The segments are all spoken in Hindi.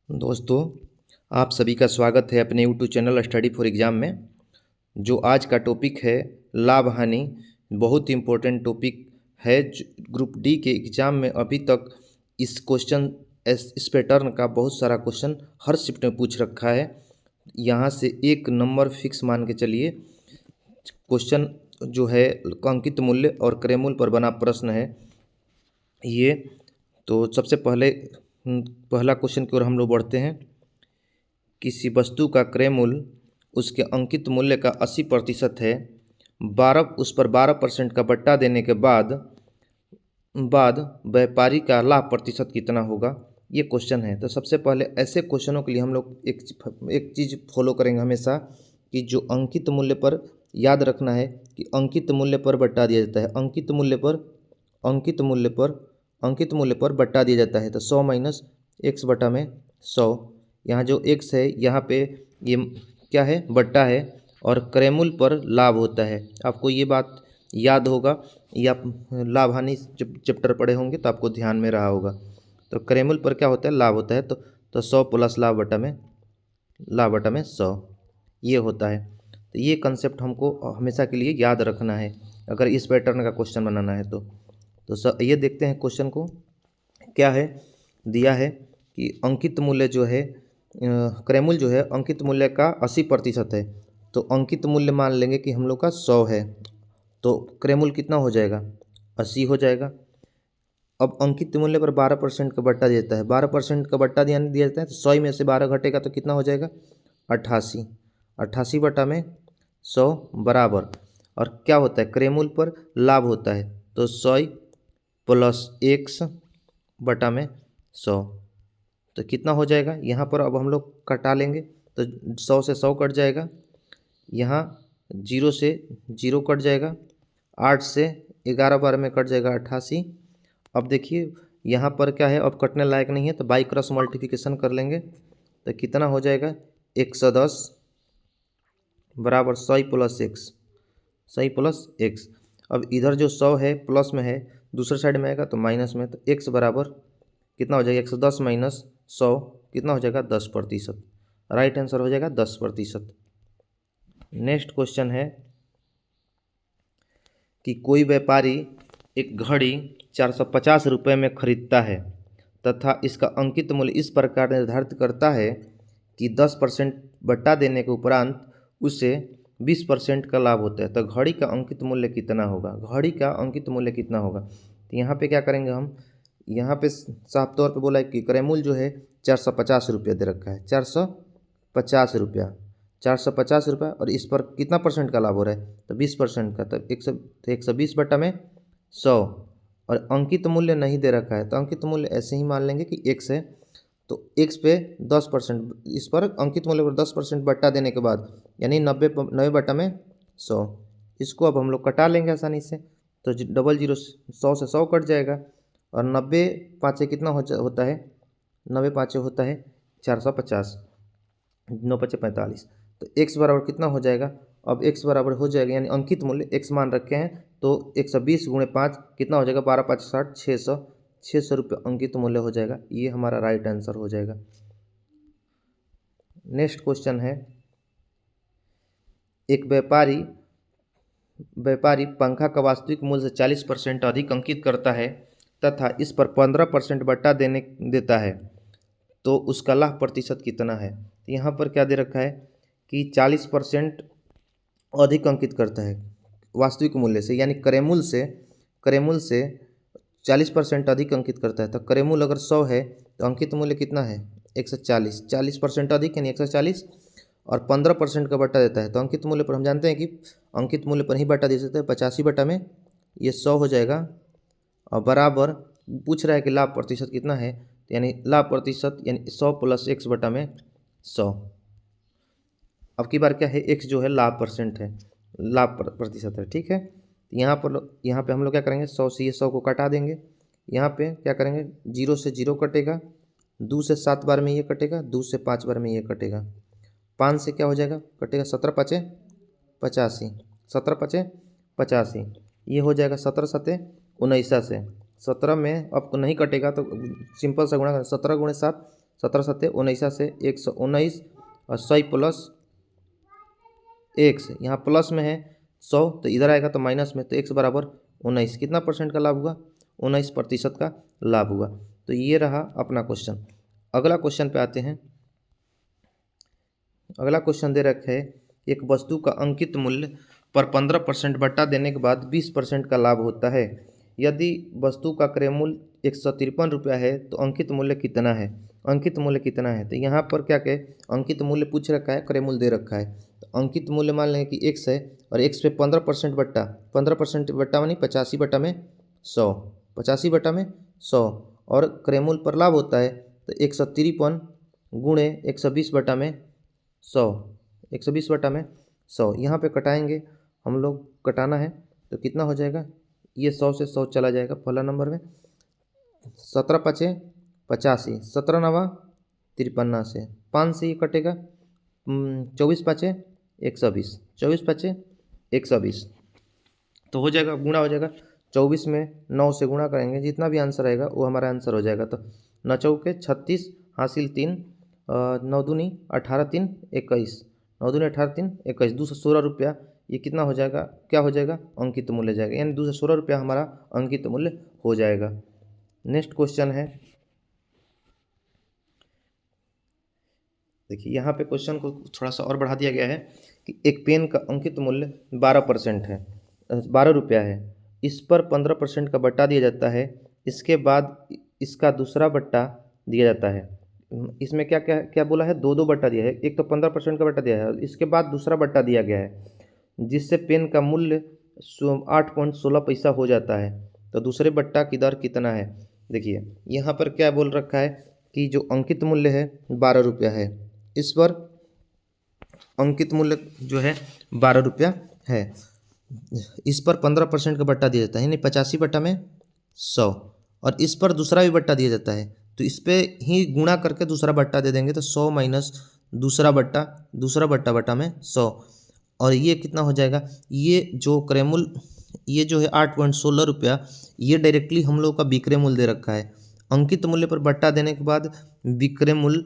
दोस्तों, आप सभी का स्वागत है अपने YouTube channel study for exam में। जो आज का टॉपिक है लाभ हानि, बहुत इम्पोर्टेंट टॉपिक है। ग्रुप डी के एग्ज़ाम में अभी तक इस पैटर्न का बहुत सारा क्वेश्चन हर शिफ्ट में पूछ रखा है। यहाँ से एक नंबर फिक्स मान के चलिए। क्वेश्चन जो है अंकित मूल्य और क्रय मूल्य पर बना प्रश्न है ये। तो सबसे पहले पहला क्वेश्चन की ओर हम लोग बढ़ते हैं। किसी वस्तु का क्रय मूल्य उसके अंकित मूल्य का 80% है। उस पर 12% का बट्टा देने के बाद व्यापारी का लाभ प्रतिशत कितना होगा, ये क्वेश्चन है। तो सबसे पहले ऐसे क्वेश्चनों के लिए हम लोग एक चीज़ फॉलो करेंगे हमेशा कि जो अंकित मूल्य पर याद रखना है कि अंकित मूल्य पर बट्टा दिया जाता है। अंकित मूल्य पर बट्टा दिया जाता है। तो 100 माइनस एक्स बटा में 100। यहाँ जो एक्स है यहाँ पे ये क्या है, बट्टा है, और क्रय मूल्य पर लाभ होता है। आपको ये बात याद होगा, या लाभ हानि जब चैप्टर पढ़े होंगे तो आपको ध्यान में रहा होगा। तो क्रय मूल्य पर क्या होता है, लाभ होता है। तो 100 प्लस लाभ बटा में 100 ये होता है। तो ये कंसेप्ट हमको हमेशा के लिए याद रखना है अगर इस पैटर्न का क्वेश्चन बनाना है तो ये देखते हैं क्वेश्चन को क्या है। दिया है कि अंकित मूल्य जो है क्रय मूल्य जो है अंकित मूल्य का 80% है। तो अंकित मूल्य मान लेंगे कि हम लोग का 100 है, तो क्रय मूल्य कितना हो जाएगा, 80 हो जाएगा। अब अंकित मूल्य पर 12% का बट्टा देता है। 12% का बट्टा दिया जाता है तो 100 में से 12 घटेगा तो कितना हो जाएगा, 88। 88 बटा में 100 बराबर, और क्या होता है, क्रय मूल्य पर लाभ होता है। तो 100 प्लस एक्स बटा में 100, तो कितना हो जाएगा। यहाँ पर अब हम लोग कटा लेंगे तो 100 से 100 कट जाएगा, यहाँ 0 से 0 कट जाएगा, 8 से 11 बार में कट जाएगा 88। अब देखिए यहाँ पर क्या है, अब कटने लायक नहीं है तो बाई क्रॉस मल्टीप्लिकेशन कर लेंगे तो कितना हो जाएगा, 110 बराबर 100 प्लस एक्स। अब इधर जो 100 है प्लस में है, दूसरे साइड में आएगा तो माइनस में, तो एक्स बराबर कितना हो जाएगा, 110 माइनस 100 कितना हो जाएगा, 10%। राइट आंसर हो जाएगा 10%। नेक्स्ट क्वेश्चन है कि कोई व्यापारी एक घड़ी 450 रुपये में खरीदता है तथा इसका अंकित मूल्य इस प्रकार निर्धारित करता है कि 10% बट्टा देने के उपरांत उसे 20% का लाभ होता है। तो घड़ी का अंकित मूल्य कितना होगा, तो यहाँ पे क्या करेंगे हम, यहाँ पे साफ तौर पे बोला है कि क्रय मूल्य जो है 450 रुपया दे रखा है, 450 रुपया, और इस पर कितना परसेंट का लाभ हो रहा है, तो 20% का। तो 120 बटा में 100, और अंकित मूल्य नहीं दे रखा है तो अंकित मूल्य ऐसे ही मान लेंगे कि x है। तो x पे 10%, इस पर अंकित मूल्य पर 10% बट्टा देने के बाद यानी 90 बटा में 100। इसको अब हम लोग कटा लेंगे आसानी से। तो 00 100 से 100 कट जाएगा, और 90 पाँचे कितना होता है, 90 पाँचे होता है 450, 9 पचे 45। तो x बराबर कितना हो जाएगा, अब x बराबर हो जाएगा, यानी अंकित मूल्य x मान रखे हैं तो 120 गुणे 5 कितना हो जाएगा, 12 5 60, 600 रुपये अंकित मूल्य हो जाएगा। ये हमारा राइट आंसर हो जाएगा। नेक्स्ट क्वेश्चन है, एक व्यापारी पंखा का वास्तविक मूल्य से 40% अधिक अंकित करता है तथा इस पर 15% बट्टा देता है, तो उसका लाभ प्रतिशत कितना है। यहाँ पर क्या दे रखा है कि 40% अधिक अंकित करता है वास्तविक मूल्य से, यानी क्रय मूल्य से 40% अधिक अंकित करता है। तो क्रय मूल्य अगर 100 है तो अंकित मूल्य कितना है, 140, 40% अधिक यानी 140, और 15% का बट्टा देता है। तो अंकित मूल्य पर हम जानते हैं कि अंकित मूल्य पर ही बट्टा दे सकते हैं, 85 बटा में ये 100 हो जाएगा, और बराबर पूछ रहा है कि लाभ प्रतिशत कितना है, यानी लाभ प्रतिशत यानी 100 प्लस एक्स बटा में 100। अब की बार क्या है, एक्स जो है लाभ प्रतिशत है, ठीक है। यहाँ पे हम लोग क्या करेंगे, 100 से ये 100 को कटा देंगे। यहाँ पे क्या करेंगे, 0 से 0 कटेगा, 2 से 7 बार में ये कटेगा, 2 से 5 बार में ये कटेगा, 5 से क्या हो जाएगा, कटेगा 17 पाँचे 85, 17 पाँचे 85, ये हो जाएगा 17 सते 19 से 17 में अब नहीं कटेगा तो सिंपल सा गुणा, 17 गुणे 7 17 सत्ते 19 से 119 और 100 प्लस x, यहाँ प्लस में है 100 तो इधर आएगा तो माइनस में, तो x बराबर 19। कितना परसेंट का लाभ हुआ? 19% का लाभ हुआ। तो ये रहा अपना क्वेश्चन। अगला क्वेश्चन पे आते हैं। अगला क्वेश्चन दे रखा है, एक वस्तु का अंकित मूल्य पर 15% बट्टा देने के बाद 20% का लाभ होता है। यदि वस्तु का क्रय मूल्य 153 रुपया है तो अंकित मूल्य कितना है? अंकित मूल्य कितना है? तो यहाँ पर क्या कहे, अंकित मूल्य पूछ रखा है, क्रय मूल्य दे रखा है। तो अंकित मूल्य मान लेंगे कि x है और x पे 15% बट्टा, 15% बट्टा मानी 85 बट्टा में 100, 85 बट्टा में 100 और क्रय मूल्य पर लाभ होता है तो 153 गुणे 120 बट्टा में 100, 120 बट्टा में 100। यहाँ पे कटाएंगे हम लोग, कटाना है तो कितना हो जाएगा? ये 100 से 100 चला जाएगा पहला नंबर में। 17 पचे 85, 17 नवा 53 से 5 से ये कटेगा, 24 पचे 120, 24 पचे 120 तो हो जाएगा, गुणा हो जाएगा। 24 में 9 से गुणा करेंगे, जितना भी आंसर आएगा वो हमारा आंसर हो जाएगा। तो 9 चौके 36 हासिल 3, 9 दूनी 18 3 21, 9 दूनी 18 3 21, 216 रुपया। ये कितना हो जाएगा? क्या हो जाएगा? अंकित मूल्य जाएगा, यानी 216 रुपया हमारा अंकित मूल्य हो जाएगा। नेक्स्ट क्वेश्चन है, देखिए यहाँ पे क्वेश्चन को थोड़ा सा और बढ़ा दिया गया है कि एक पेन का अंकित मूल्य 12% है, 12 रुपया है। इस पर 15% का बट्टा दिया जाता है। इसके बाद इसका दूसरा बट्टा दिया जाता है। इसमें क्या क्या क्या बोला है? दो बट्टा दिया है। एक तो 15% का बट्टा दिया है, इसके बाद दूसरा बट्टा दिया गया है, जिससे पेन का मूल्य 8.16 पैसा हो जाता है। तो दूसरे बट्टा की दर कितना है? देखिए यहाँ पर क्या बोल रखा है कि जो अंकित मूल्य है 12 रुपया है, इस पर अंकित मूल्य जो है 12 रुपया है, इस पर 15% का बट्टा दिया जाता है, यानी 85 बट्टा में 100, और इस पर दूसरा भी बट्टा दिया जाता है। तो इस पर ही गुणा करके दूसरा बट्टा दे देंगे, तो 100 माइनस दूसरा बट्टा बट्टा में 100, और ये कितना हो जाएगा? ये जो क्रय मूल्य ये जो है 8.16 रुपया, ये डायरेक्टली हम लोग का विक्रय मूल्य दे रखा है। अंकित मूल्य पर बट्टा देने के बाद विक्रय मूल्य,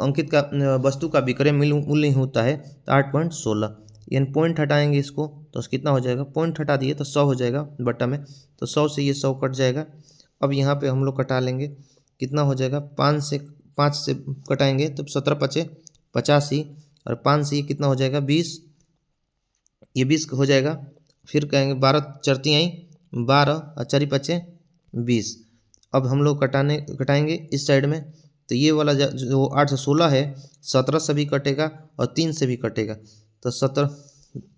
अंकित का वस्तु का विक्रय मूल्य होता है तो 8.16, यानी पॉइंट हटाएंगे इसको तो कितना हो जाएगा? पॉइंट हटा दिए तो 100 हो जाएगा बट्टा में, तो 100 से ये 100 कट जाएगा। अब यहाँ पे हम लोग कटा लेंगे, कितना हो जाएगा? 5 से कटाएंगे तो 17 पचे 85 और 5 से ये कितना हो जाएगा? 20, ये 20 हो जाएगा। फिर कहेंगे 12 चरती आई 12 और 4 पचे 20। अब हम लोग कटाएंगे इस साइड में, तो ये वाला जो 8 से 16 है, 17 से भी कटेगा और 3 से भी कटेगा। तो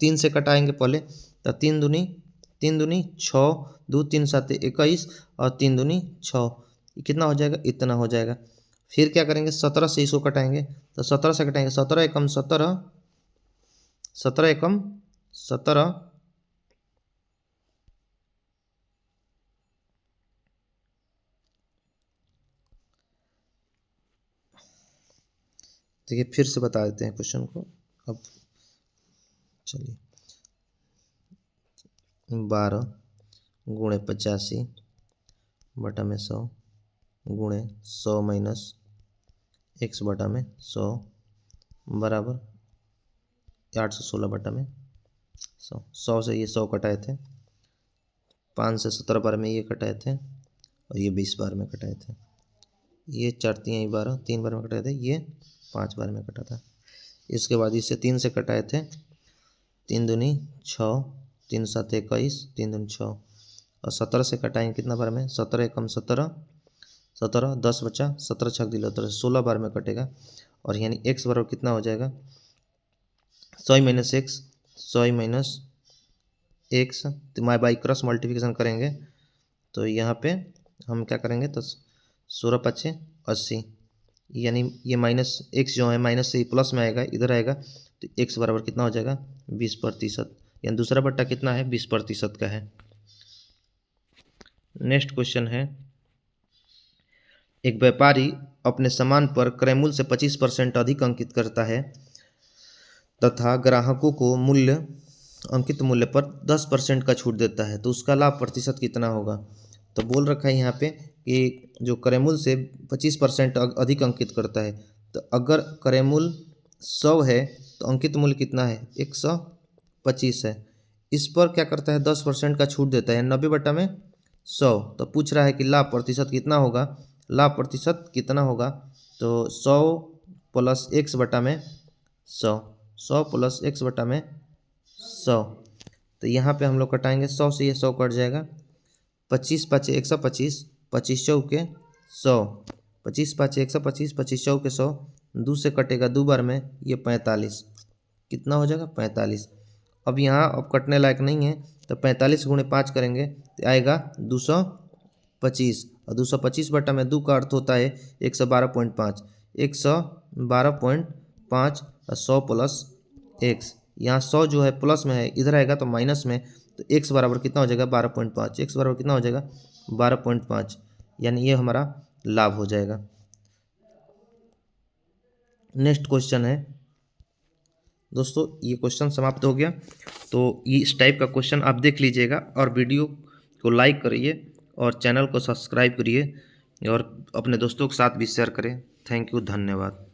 3 से कटाएंगे पहले, तो 3 दूनी 6, 2 3 7 21 और 3 दूनी 6, कितना हो जाएगा? इतना हो जाएगा। फिर क्या करेंगे? 17 से इसको कटाएंगे, तो 17 से कटाएंगे, 17 एकम 17, 17 एकम 17, देखिए फिर से बता देते हैं क्वेश्चन को। अब चलिए, 12 गुणे 85 बटा में 100 गुणे 100 माइनस x बटा में 100 बराबर 816 बटा में 100। 100 से ये 100 कटाए थे, 5 से 17 बार में ये कटाए थे और ये 20 बार में कटाए थे। ये 4 3 12 3 बार में कटाए थे, ये 5 बार में कटा था। इसके बाद इसे 3 से कटाए थे, 3 दूनी 6, 3 7 21, 3 दूनी 6 और 17 से कटाएंगे कितना बार में? 17 एकम 17, 17 10 बचा, 17 छक दिल 16 बार में कटेगा। और यानी x बराबर कितना हो जाएगा? 100 माइनस एक्स, 100 माइनस एक्स, तो माई बाई क्रॉस मल्टीप्लिकेशन करेंगे तो यहाँ पे हम क्या करेंगे? तो 16 पचे 80, यानी ये माइनस एक्स जो है माइनस से प्लस में आएगा, इधर आएगा, तो x बराबर कितना हो जाएगा? 20%, यानी दूसरा बट्टा कितना है? 20% का है। नेक्स्ट क्वेश्चन है, एक व्यापारी अपने सामान पर क्रय मूल्य से 25% अधिक अंकित करता है तथा ग्राहकों को अंकित मूल्य पर 10% का छूट देता है, तो उसका लाभ प्रतिशत कितना होगा? तो बोल रखा है यहाँ पे कि जो क्रयमूल्य से 25% अधिक अंकित करता है। तो अगर क्रयमूल्य 100 है तो अंकित मूल्य कितना है, 125 है। इस पर क्या करता है, 10% का छूट देता है, 90/100। तो पूछ रहा है कि लाभ प्रतिशत कितना होगा, लाभ प्रतिशत कितना होगा। तो 100 प्लस x बटा में 100, 100 प्लस x बटा में 100। तो यहाँ पे हम लोग कटाएंगे, 100 से ये 100 कट जाएगा, 25 पाँच 125, 25 चौके 100, 25 पाँच 125, 25 चौके 100, 2 से कटेगा 2 बार में, ये 45, कितना हो जाएगा 45। अब यहाँ अब कटने लायक नहीं है, तो 45 गुणे 5 करेंगे तो आएगा 225, और 225 बटा में 2 का अर्थ होता है 112.5, 112.5 और 100 प्लस x। यहाँ 100 जो है प्लस में है, इधर आएगा तो माइनस में, तो x बराबर कितना हो जाएगा 12.5, x बराबर कितना हो जाएगा 12.5, यानी ये हमारा लाभ हो जाएगा। नेक्स्ट क्वेश्चन है दोस्तों, ये क्वेश्चन समाप्त हो गया। तो ये इस टाइप का क्वेश्चन आप देख लीजिएगा और वीडियो को लाइक करिए और चैनल को सब्सक्राइब करिए और अपने दोस्तों के साथ भी शेयर करें। थैंक यू, धन्यवाद।